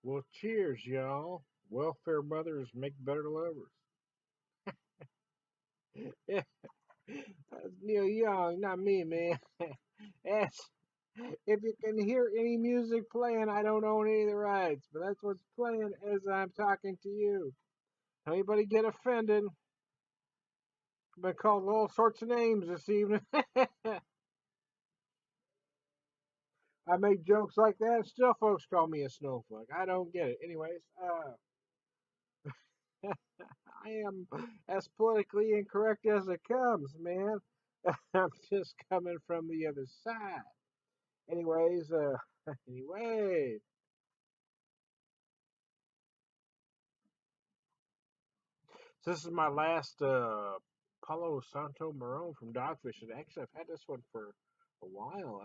Well, cheers, y'all. Welfare mothers make better lovers. Yeah, that's Neil Young, not me, man. That's, if you can hear any music playing, I don't own any of the rights, but that's what's playing as I'm talking to you. Anybody get offended? I've been called all sorts of names this evening. I make jokes like that, and still folks call me a snowflake. I don't get it. Anyways, I am as politically incorrect as it comes, man. I'm just coming from the other side. Anyways, anyway, so this is my last Palo Santo Marron from Dogfish. And actually, I've had this one for a while.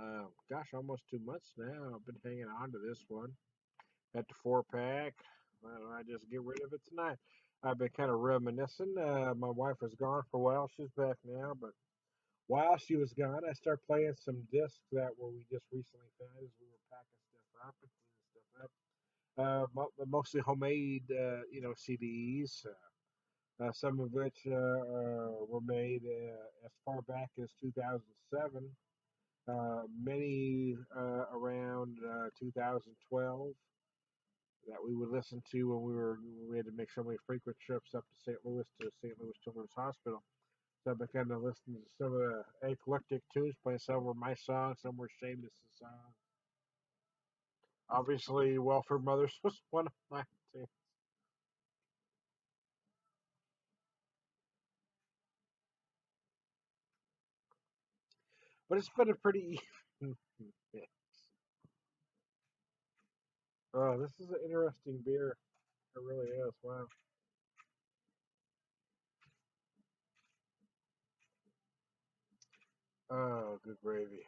Gosh, almost 2 months now. I've been hanging on to this one. At the 4 pack. Well, I just get rid of it tonight. I've been kind of reminiscing. My wife was gone for a while. She's back now, but while she was gone, I started playing some discs that were we just recently found as we were packing stuff up and cleaning stuff up. Mostly homemade, CDs. Some of which were made as far back as 2007. Many around 2012 that we would listen to when we had to make so many frequent trips up to St. Louis Children's Hospital. So I've been kind of listening to some of the eclectic tunes, playing some were my songs, some were Seamus' songs. Obviously, Welfare Mothers was one of my tunes. But it's been a pretty even mix. Oh, this is an interesting beer. It really is. Wow. Oh, good gravy.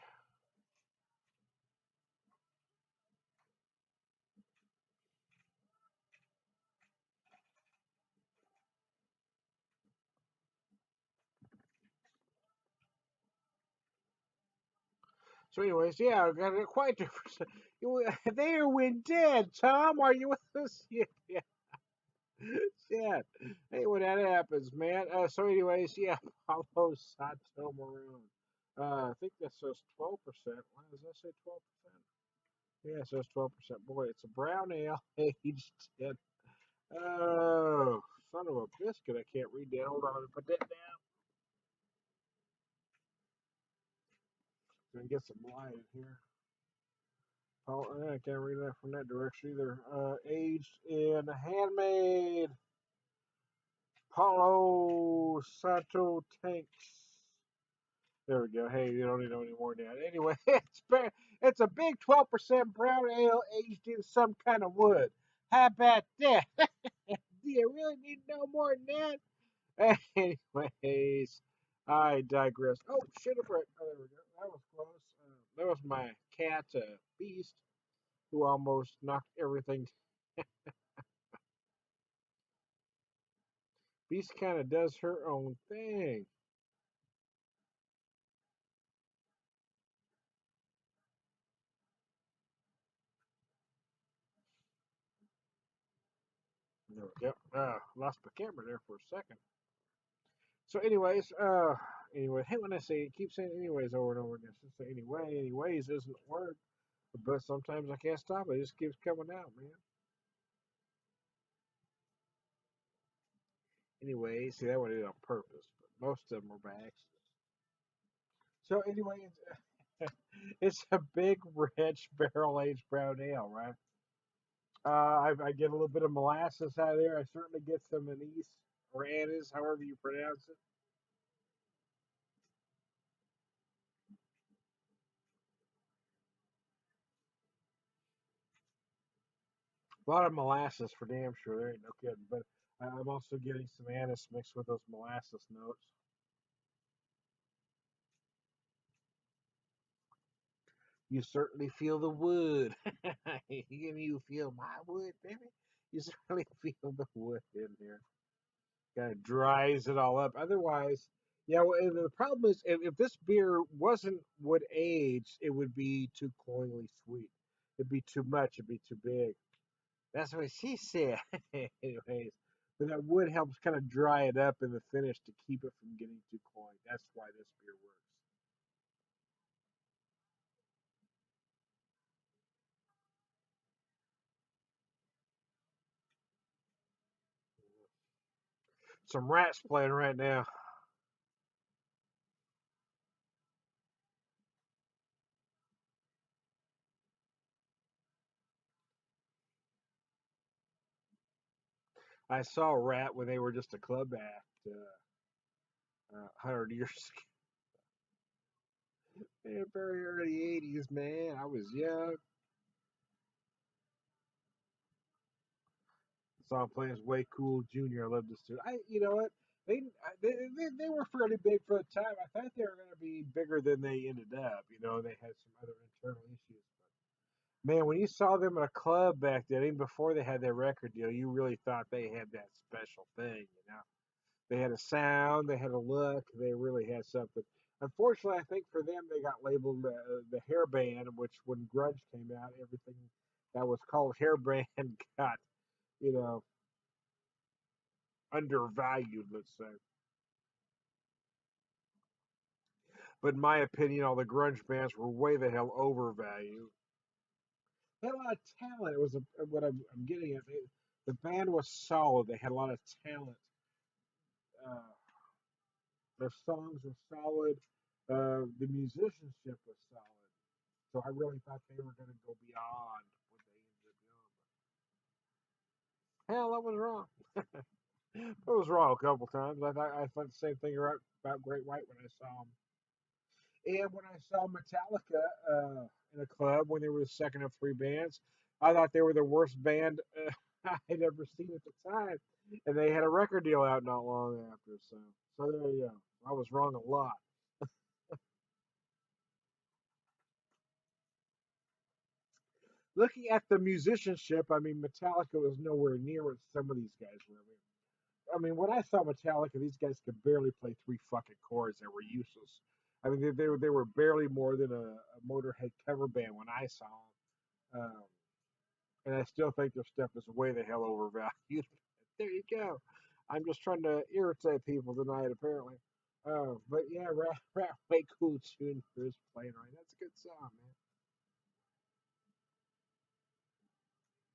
So, anyways, yeah, I got it quite different. There went dead. Tom, are you with us? Yeah. Shit. Hey, when that happens, man. So, anyways, yeah, Paulo Santo Maroon. I think that says 12%. Why does that say 12%? Yeah, it says 12%. Boy, it's a brown ale aged in. Oh, son of a biscuit. I can't read that. Hold on. Let me put that down. Gonna get some light in here. Oh, I can't read that from that direction either. Aged in handmade Palo Santo tanks. There we go. Hey, you don't need to know any more than that. Anyway, it's a big 12% brown ale aged in some kind of wood. How about that? Do you really need to know more than that? Anyways, I digress. Oh, shit, a brick. Oh, there we go. That was close. That was my cat, Beast, who almost knocked everything. Beast kind of does her own thing. There we go. Lost my camera there for a second. So, anyway, hey, when I say keep saying anyways over and over again, just say anyways isn't a word, but sometimes I can't stop it. It just keeps coming out, man. Anyway, see that one I did on purpose, but most of them are by accident. So, anyway, it's a big, rich, barrel aged brown ale, right? I get a little bit of molasses out of there. I certainly get some anise or anise, however you pronounce it. A lot of molasses for damn sure. There ain't no kidding. But I'm also getting some anise mixed with those molasses notes. You certainly feel the wood. You feel my wood, baby. You certainly feel the wood in there. Kind of dries it all up. Otherwise, yeah. Well, and the problem is, if this beer wasn't wood aged, it would be too cloyingly sweet. It'd be too much. It'd be too big. That's what she said. Anyways, but that wood helps kind of dry it up in the finish to keep it from getting too cloying. That's why this beer works. Some rats playing right now. I saw a rat when they were just a club act 100 years ago. Yeah, very early 80s, man. I was young. Saw him playing as Way Cool Jr. I love this dude. You know what? They were fairly big for the time. I thought they were going to be bigger than they ended up. You know, they had some other internal issues. Man, when you saw them in a club back then, even before they had their record deal, you really thought they had that special thing, you know? They had a sound, they had a look, they really had something. Unfortunately, I think for them, they got labeled the hair band, which when grunge came out, everything that was called hair band got, you know, undervalued, let's say. But in my opinion, all the grunge bands were way the hell overvalued. They had a lot of talent. It was what I'm getting at. The band was solid. They had a lot of talent. Uh, their songs were solid. The musicianship was solid. So I really thought they were going to go beyond what they ended up doing. Hell, I was wrong. I was wrong a couple times. I thought the same thing about Great White when I saw them. And when I saw Metallica in a club when they were the second of three bands, I thought they were the worst band I'd ever seen at the time. And they had a record deal out not long after. So there you go. I was wrong a lot. Looking at the musicianship, I mean, Metallica was nowhere near what some of these guys were. I mean, when I saw Metallica, these guys could barely play three fucking chords that were useless. I mean, they were barely more than a Motorhead cover band when I saw them. And I still think their stuff is way the hell overvalued. There you go. I'm just trying to irritate people tonight, apparently. But yeah, Rat Way Cool Jr. is playing right. That's a good song, man.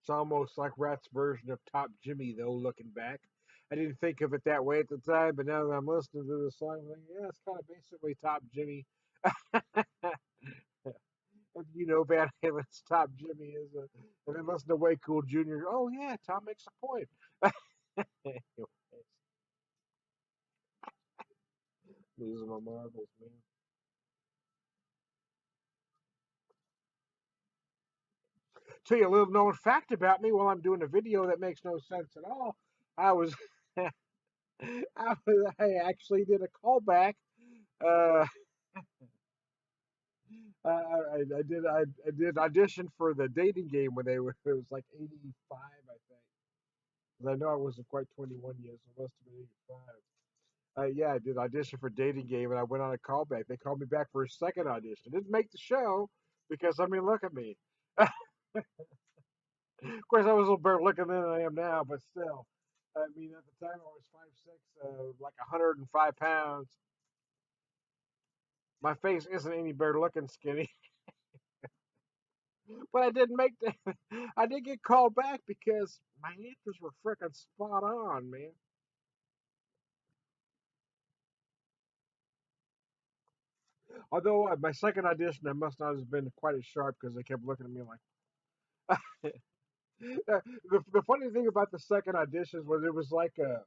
It's almost like Rat's version of Top Jimmy, though, looking back. I didn't think of it that way at the time, but now that I'm listening to the song, I'm thinking, yeah, it's kind of basically Top Jimmy. If you know Van Halen's Top Jimmy is, and then listen to Way Cool Jr. Oh yeah, Tom makes a point. Anyways, losing my marbles, man. Tell you a little known fact about me while I'm doing a video that makes no sense at all. I was, I actually did a callback. Uh, I did audition for the dating game when they were. It was like '85, I think. 'Cause I know I wasn't quite 21 yet, so it must have been '85. Yeah, I did audition for dating game, and I went on a callback. They called me back for a second audition. Didn't make the show because I mean, look at me. Of course, I was a little better looking than I am now, but still. I mean, at the time I was 5'6", like 105 pounds. My face isn't any better looking skinny, but I didn't make the. I did get called back because my answers were freaking spot on, man. Although my second audition, I must not have been quite as sharp because they kept looking at me like. The funny thing about the second auditions was it was like a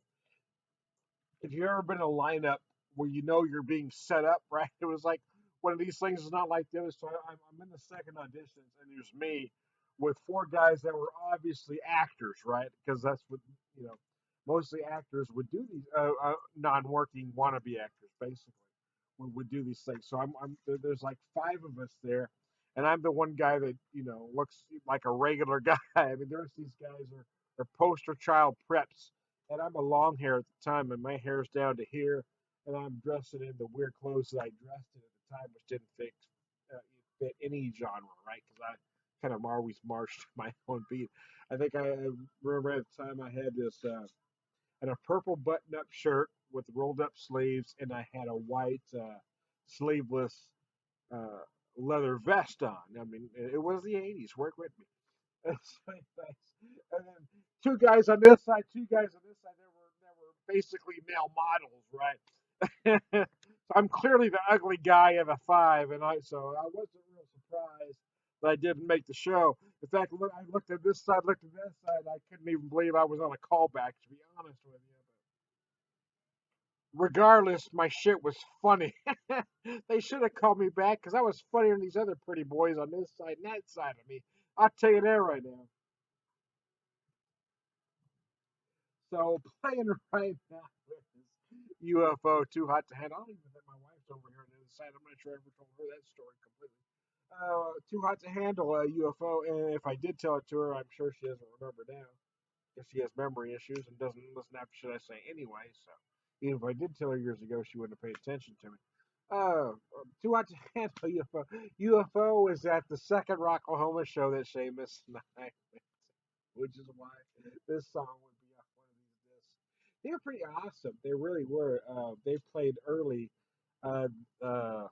if you've ever been in a lineup where you know you're being set up, right? It was like one of these things is not like the other. So I'm in the second auditions, and there's me with four guys that were obviously actors, right? Because that's what you know, mostly actors would do these non-working wannabe actors, basically, would do these things. So there's like five of us there, and I'm the one guy that looks like a regular guy. I mean, there's these guys are poster child preps and I'm a long hair at the time, and my hair's down to here, and I'm dressing in the weird clothes that I dressed in at the time, which didn't fit any genre, right? Because I kind of always marched to my own beat. I remember at the time I had this and a purple button-up shirt with rolled-up sleeves, and I had a white sleeveless uh, leather vest on. I mean, it was the '80s. Work with me. And then two guys on this side, two guys on this side. They were basically male models, right? So I'm clearly the ugly guy of the five, and I wasn't real surprised that I didn't make the show. In fact, I looked at this side, looked at that side. I couldn't even believe I was on a callback, to be honest with you. Regardless, my shit was funny. They should have called me back because I was funnier than these other pretty boys on this side and that side of me. I'll tell you that right now. So playing right now is UFO Too Hot to Handle. I don't even think my wife's over here on the other side. I'm not sure I ever told her that story completely. Too Hot to Handle UFO, and if I did tell it to her, I'm sure she doesn't remember now because she has memory issues and doesn't listen after should I say anyway. So even if I did tell her years ago, she wouldn't have paid attention to me. Too Hot to Handle UFO. UFO is at the second Rocklahoma show that Seamus and I which is why this song would be off one of these discs. They were pretty awesome. They really were. They played early uh, uh,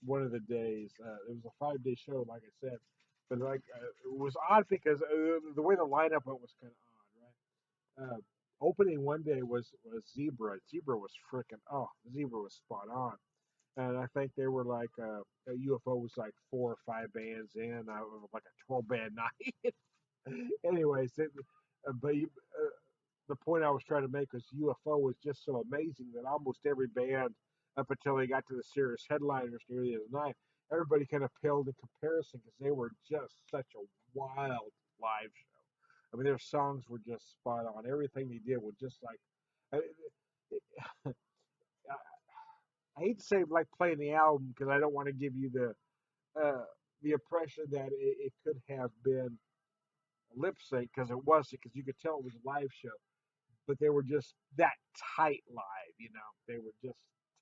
one of the days. It was a 5 day show, like I said, but it was odd because the way the lineup went was kind of odd, right? Opening one day was Zebra. Zebra was freaking Zebra was spot on. And I think they were like UFO was like 4 or 5 bands in, like a 12 band night. Anyways, but the point I was trying to make was UFO was just so amazing that almost every band, up until they got to the serious headliners near the end of the night, everybody kind of paled in comparison because they were just such a wild live show. I mean, their songs were just spot on. Everything they did was just like. I, I hate to say like playing the album because I don't want to give you uh, the impression that it could have been lip sync because it wasn't because you could tell it was a live show, but they were just that tight live. They were just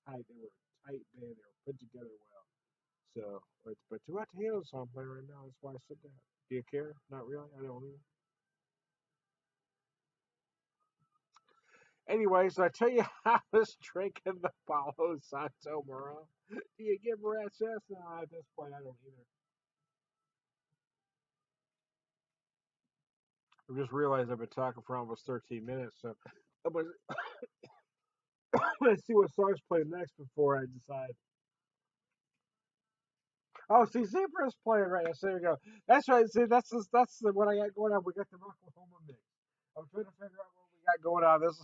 tight. They were a tight band. They were put together well. So, but too much to handle song playing right now. That's why I said that. Do you care? Not really. I don't either. Anyways, I tell you, I was drinking the Palo Santo Moron. Do you give rat's ass? No, at this point, I don't either. I just realized I've been talking for almost 13 minutes, so I'm gonna, let's see what songs play next before I decide. Oh, see, Zebra's playing right now. So there you go. That's right. See, what I got going on. We got the Oklahoma mix. I'm trying to figure out what we got going on. This,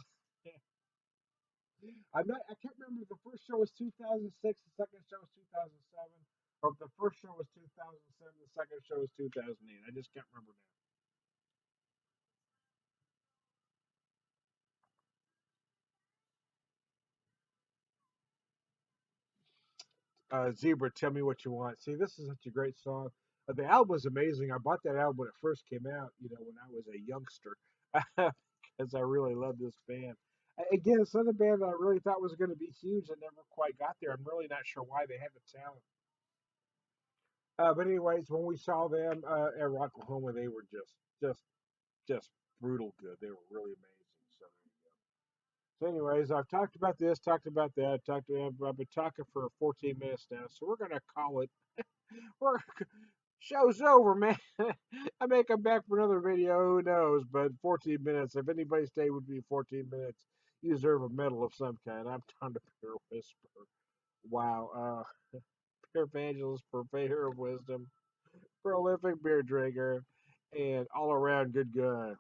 I can't remember. The first show was 2006. The second show was 2007. Or the first show was 2007. The second show was 2008. I just can't remember now. Zebra, tell me what you want. See, this is such a great song. The album was amazing. I bought that album when it first came out. When I was a youngster, because I really love this band. Again, it's another band that I really thought was going to be huge and never quite got there. I'm really not sure why they had the talent. But anyways, when we saw them at Rocklahoma, they were just, just brutal good. They were really amazing. So there you go. So, anyways, I've talked about this, talked about that, I've been talking for 14 minutes now, so we're gonna call it. We're show's over, man. I may come back for another video, who knows? But 14 minutes. If anybody stayed with me 14 minutes, you deserve a medal of some kind. I'm Tom the Beer Whisperer. Wow. Beer Evangelist, Purveyor of Wisdom, prolific beer drinker, and all around good guy.